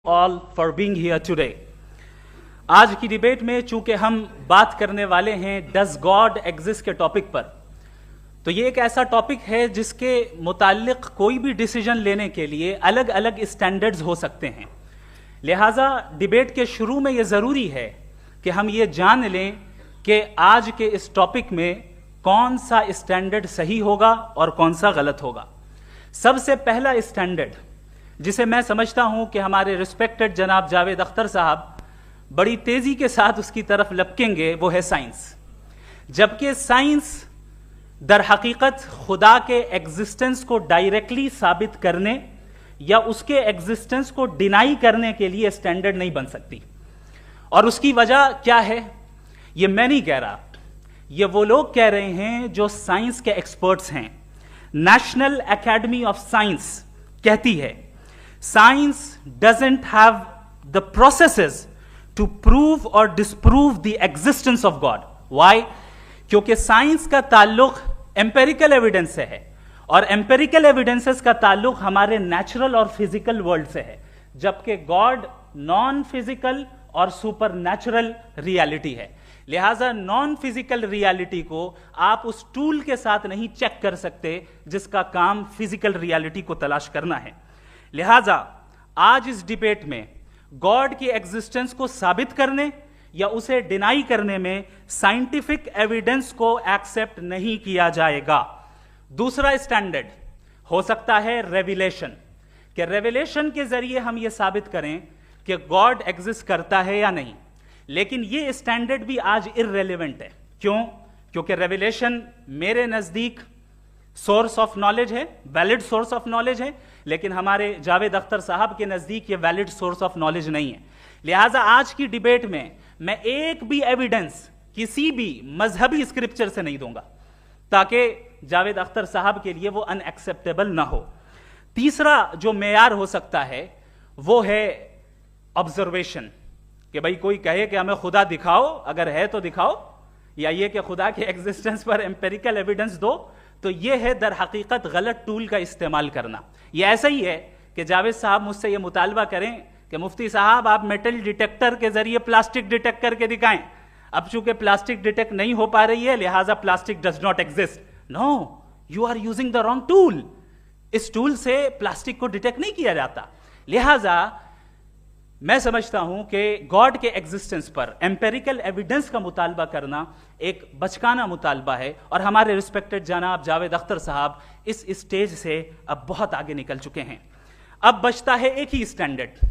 all for being here today. आज की debate में चूंकि हम बात करने वाले हैं डज गॉड एग्जिस्ट के टॉपिक पर, तो ये एक ऐसा टॉपिक है जिसके मुताल्लिक कोई भी डिसीजन लेने के लिए अलग अलग स्टैंडर्ड्स हो सकते हैं। लिहाजा डिबेट के शुरू में ये ज़रूरी है कि हम ये जान लें कि आज के इस टॉपिक में कौन सा स्टैंडर्ड सही होगा और कौन सा गलत होगा। सबसे पहला स्टैंडर्ड जिसे मैं समझता हूं कि हमारे रिस्पेक्टेड जनाब जावेद अख्तर साहब बड़ी तेजी के साथ उसकी तरफ लपकेंगे, वो है साइंस। जबकि साइंस दर हकीकत खुदा के एग्जिस्टेंस को डायरेक्टली साबित करने या उसके एग्जिस्टेंस को डिनाई करने के लिए स्टैंडर्ड नहीं बन सकती। और उसकी वजह क्या है, ये मैं नहीं कह रहा, ये वो लोग कह रहे हैं जो साइंस के एक्सपर्ट्स हैं। नेशनल एकेडमी ऑफ साइंस कहती है science doesn't have the processes to prove और disprove the existence of God. Why? क्योंकि साइंस का ताल्लुक एम्पेरिकल एविडेंस से है और एम्पेरिकल एविडेंसेस का ताल्लुक हमारे नेचुरल और फिजिकल वर्ल्ड से है, जबकि गॉड नॉन फिजिकल और सुपर नेचुरल रियलिटी है। लिहाजा नॉन फिजिकल रियलिटी को आप उस टूल के साथ नहीं चेक कर सकते जिसका काम फिजिकल रियलिटी को तलाश करना है। लिहाजा आज इस डिबेट में गॉड की एग्जिस्टेंस को साबित करने या उसे डिनाई करने में साइंटिफिक एविडेंस को एक्सेप्ट नहीं किया जाएगा। दूसरा स्टैंडर्ड हो सकता है रेविलेशन, कि रेविलेशन के जरिए हम यह साबित करें कि गॉड एग्जिस्ट करता है या नहीं। लेकिन यह स्टैंडर्ड भी आज इररेलेवेंट है। क्यों? क्योंकि रेविलेशन मेरे नजदीक सोर्स ऑफ नॉलेज है, वैलिड सोर्स ऑफ नॉलेज है, लेकिन हमारे जावेद अख्तर साहब के नजदीक ये वैलिड सोर्स ऑफ नॉलेज नहीं है। लिहाजा आज की डिबेट में मैं एक भी एविडेंस किसी भी मजहबी स्क्रिप्चर से नहीं दूंगा ताकि जावेद अख्तर साहब के लिए वो अनएक्सेप्टेबल ना हो। तीसरा जो मेयार हो सकता है वो है ऑब्जर्वेशन, कि भाई कोई कहे कि हमें खुदा दिखाओ, अगर है तो दिखाओ, या ये कि खुदा के एग्जिस्टेंस पर एम्पेरिकल एविडेंस दो, तो ये है दर हकीकत गलत टूल का इस्तेमाल करना। ये ऐसा ही है कि जावेद साहब मुझसे ये मुतालबा करें कि मुफ्ती साहब आप मेटल डिटेक्टर के जरिए प्लास्टिक डिटेक्ट करके दिखाएं। अब चूंकि प्लास्टिक डिटेक्ट नहीं हो पा रही है लिहाजा plastic does not exist. No, you are using the wrong tool. इस टूल से प्लास्टिक को डिटेक्ट नहीं किया जाता। लिहाजा मैं समझता हूं कि गॉड के एग्जिस्टेंस पर एम्पेरिकल एविडेंस का मुतालबा करना एक बचकाना मुतालबा है, और हमारे रिस्पेक्टेड जनाब जावेद अख्तर साहब इस स्टेज से अब बहुत आगे निकल चुके हैं। अब बचता है एक ही स्टैंडर्ड,